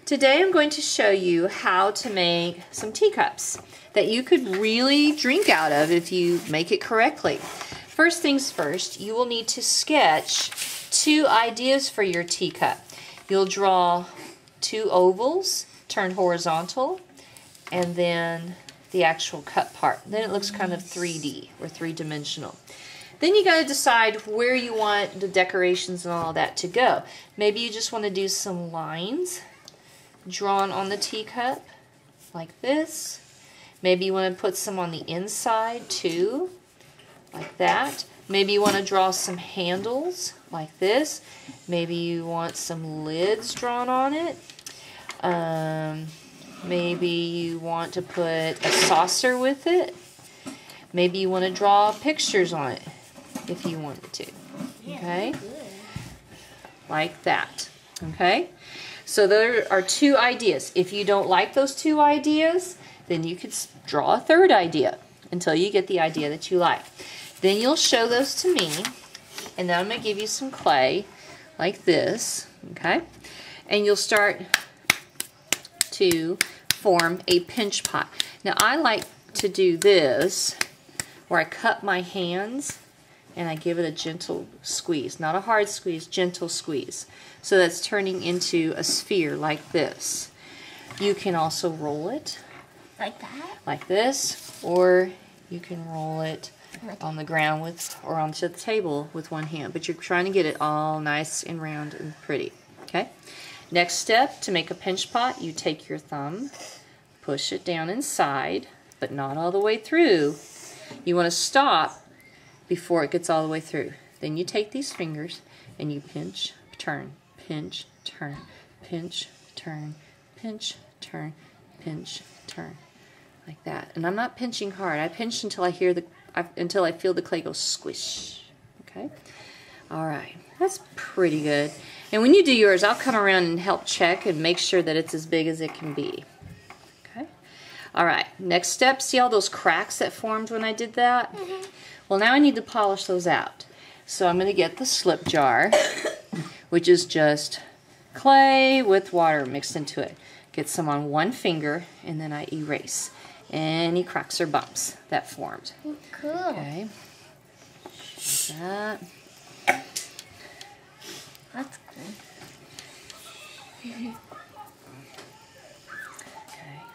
Today I'm going to show you how to make some teacups that you could really drink out of if you make it correctly. First things first, you will need to sketch two ideas for your teacup. You'll draw two ovals turned horizontal and then the actual cup part. Then it looks kind of 3D or three-dimensional. Then you got to decide where you want the decorations and all that to go. Maybe you just want to do some lines drawn on the teacup like this. Maybe you want to put some on the inside too, like that. Maybe you want to draw some handles like this. Maybe you want some lids drawn on it. Maybe you want to put a saucer with it. Maybe you want to draw pictures on it if you wanted to. Okay? Like that. Okay? So there are two ideas. If you don't like those two ideas, then you could draw a third idea until you get the idea that you like. Then you'll show those to me, and then I'm going to give you some clay like this, okay? And you'll start to form a pinch pot. Now I like to do this where I cup my hands and I give it a gentle squeeze. Not a hard squeeze, gentle squeeze. So that's turning into a sphere like this. You can also roll it. Like that? Like this. Or you can roll it on the ground with, or onto the table with one hand. But you're trying to get it all nice and round and pretty. Okay? Next step, to make a pinch pot, you take your thumb, push it down inside, but not all the way through. You want to stop before it gets all the way through. Then you take these fingers and you pinch, turn, pinch, turn, pinch, turn, pinch, turn, pinch, turn, like that. And I'm not pinching hard. I pinch until I hear until I feel the clay go squish. Okay. All right. That's pretty good. And when you do yours, I'll come around and help check and make sure that it's as big as it can be. Okay. All right. Next step. See all those cracks that formed when I did that? Mm-hmm. Well, now I need to polish those out. So I'm going to get the slip jar, which is just clay with water mixed into it. Get some on one finger, and then I erase any cracks or bumps that formed. Cool. Okay. Like that. That's good. Okay,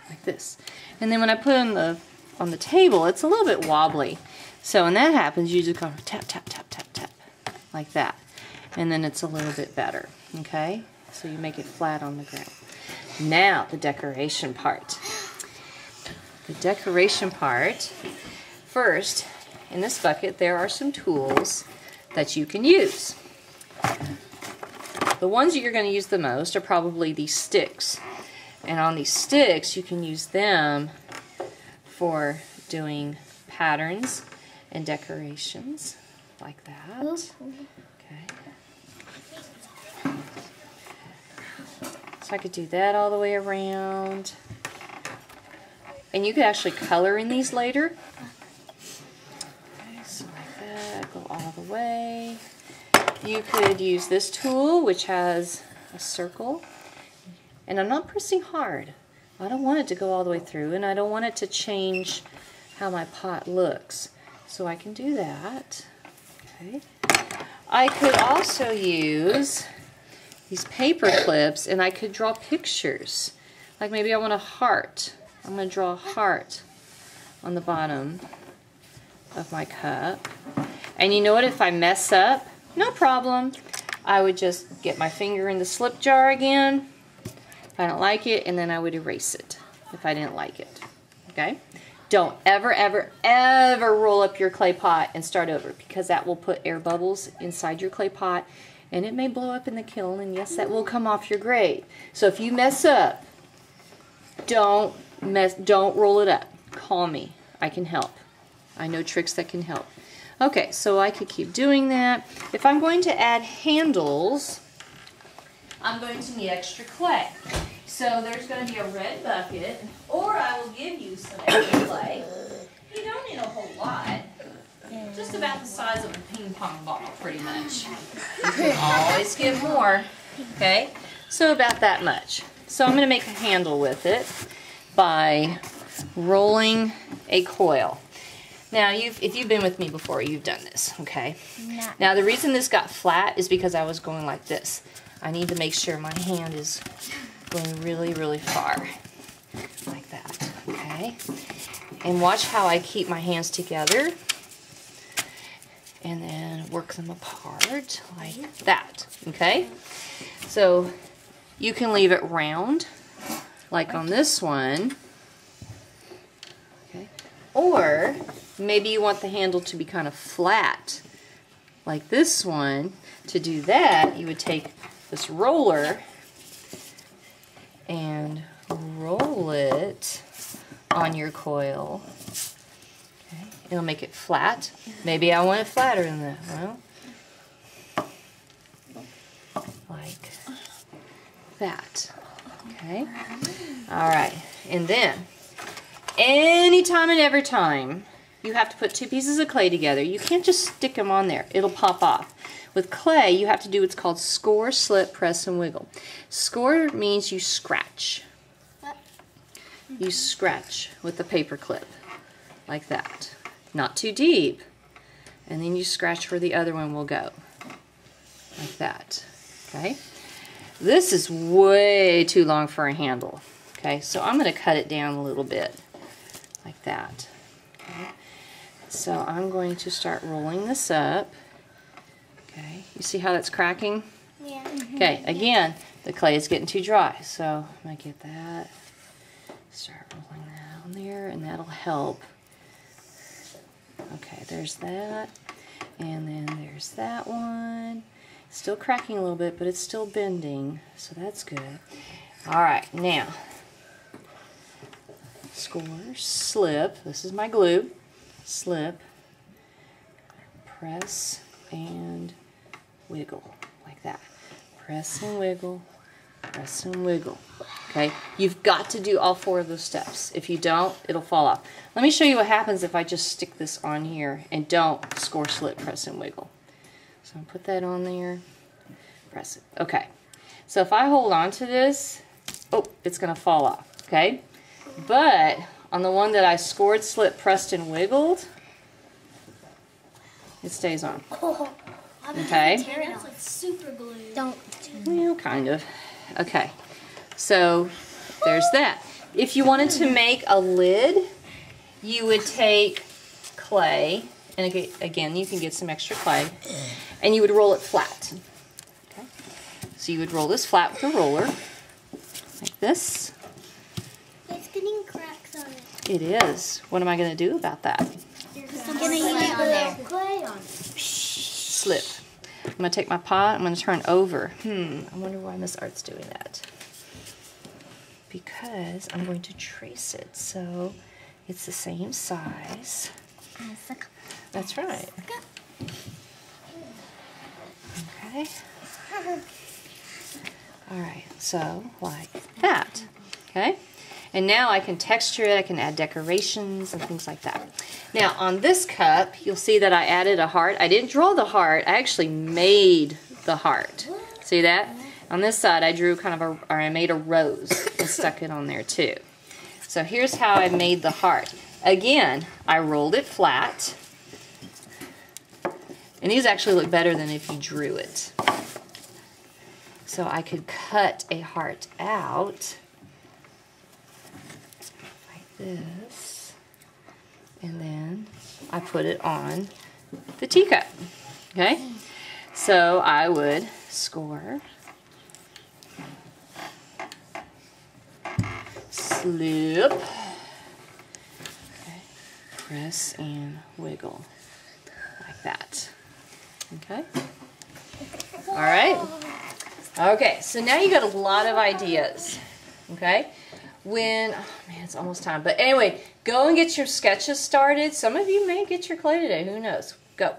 like this. And then when I put it on the table, it's a little bit wobbly. So when that happens, you just go tap, tap, tap, tap, tap, like that. And then it's a little bit better, okay? So you make it flat on the ground. Now, the decoration part. The decoration part, first, in this bucket, there are some tools that you can use. The ones that you're going to use the most are probably these sticks. And on these sticks, you can use them for doing patterns and decorations like that. Okay. So I could do that all the way around. And you could actually color in these later. Okay, so like that, go all the way. You could use this tool, which has a circle. And I'm not pressing hard. I don't want it to go all the way through, and I don't want it to change how my pot looks. So I can do that. Okay. I could also use these paper clips, and I could draw pictures. Like maybe I want a heart. I'm going to draw a heart on the bottom of my cup. And you know what? If I mess up, no problem. I would just get my finger in the slip jar again if I don't like it, and then I would erase it if I didn't like it. Okay? Don't ever, ever, ever roll up your clay pot and start over, because that will put air bubbles inside your clay pot, and it may blow up in the kiln, and yes, that will come off your grate. So if you mess up, don't roll it up. Call me. I can help. I know tricks that can help. Okay, so I could keep doing that. If I'm going to add handles, I'm going to need extra clay. So there's going to be a red bucket, or I will give you some extra clay. You don't need a whole lot. Just about the size of a ping pong ball, pretty much. You can always get more. Okay? So about that much. So I'm going to make a handle with it by rolling a coil. Now, if you've been with me before, you've done this, okay? No. Now, the reason this got flat is because I was going like this. I need to make sure my hand is going really, really far. Like that, okay? And watch how I keep my hands together. And then work them apart like that, okay? So, you can leave it round, like on this one. Okay? Or, maybe you want the handle to be kind of flat, like this one. To do that, you would take this roller and roll it on your coil. Okay, it'll make it flat. Maybe I want it flatter than that. Well, like that. Okay. All right, and then anytime and every time you have to put two pieces of clay together. You can't just stick them on there. It'll pop off. With clay, you have to do what's called score, slip, press, and wiggle. Score means you scratch. You scratch with the paper clip, like that. Not too deep. And then you scratch where the other one will go, like that. Okay? This is way too long for a handle. Okay, so I'm going to cut it down a little bit, like that. Okay? So I'm going to start rolling this up. Okay, you see how that's cracking? Yeah. Okay, again, the clay is getting too dry, so I'm going to get that, start rolling that on there, and that'll help. Okay, there's that, and then there's that one. Still cracking a little bit, but it's still bending, so that's good. Alright, now, score, slip, this is my glue, slip, press, and wiggle, like that. Press and wiggle, press and wiggle. Okay, you've got to do all four of those steps. If you don't, it'll fall off. Let me show you what happens if I just stick this on here and don't score, slip, press, and wiggle. So I'll put that on there, press it. Okay, so if I hold on to this, oh, it's going to fall off, okay? But on the one that I scored, slipped, pressed, and wiggled, it stays on. Oh, okay? that's like super glue. Don't. Well, kind of. Okay, so there's that. If you wanted to make a lid, you would take clay, and again, you can get some extra clay, and you would roll it flat. Okay? So you would roll this flat with a roller, like this. It's getting cracks on it. It is. What am I going to do about that? I'm going to use the clay on it. Slip. I'm going to take my pot, I'm going to turn over. I wonder why Miss Art's doing that. Because I'm going to trace it so it's the same size. That's right. Okay. Alright, so like that. Okay? And now I can texture it, I can add decorations and things like that. Now on this cup, you'll see that I added a heart. I didn't draw the heart, I actually made the heart. See that? On this side I drew kind of I made a rose and stuck it on there too. So here's how I made the heart. Again, I rolled it flat. And these actually look better than if you drew it. So I could cut a heart out like this, and then I put it on the teacup. Okay? So I would score, slip, okay, press and wiggle like that. Okay? All right? Okay, so now you got a lot of ideas. Okay? Oh man, it's almost time. But anyway, go and get your sketches started. Some of you may get your clay today. Who knows? Go.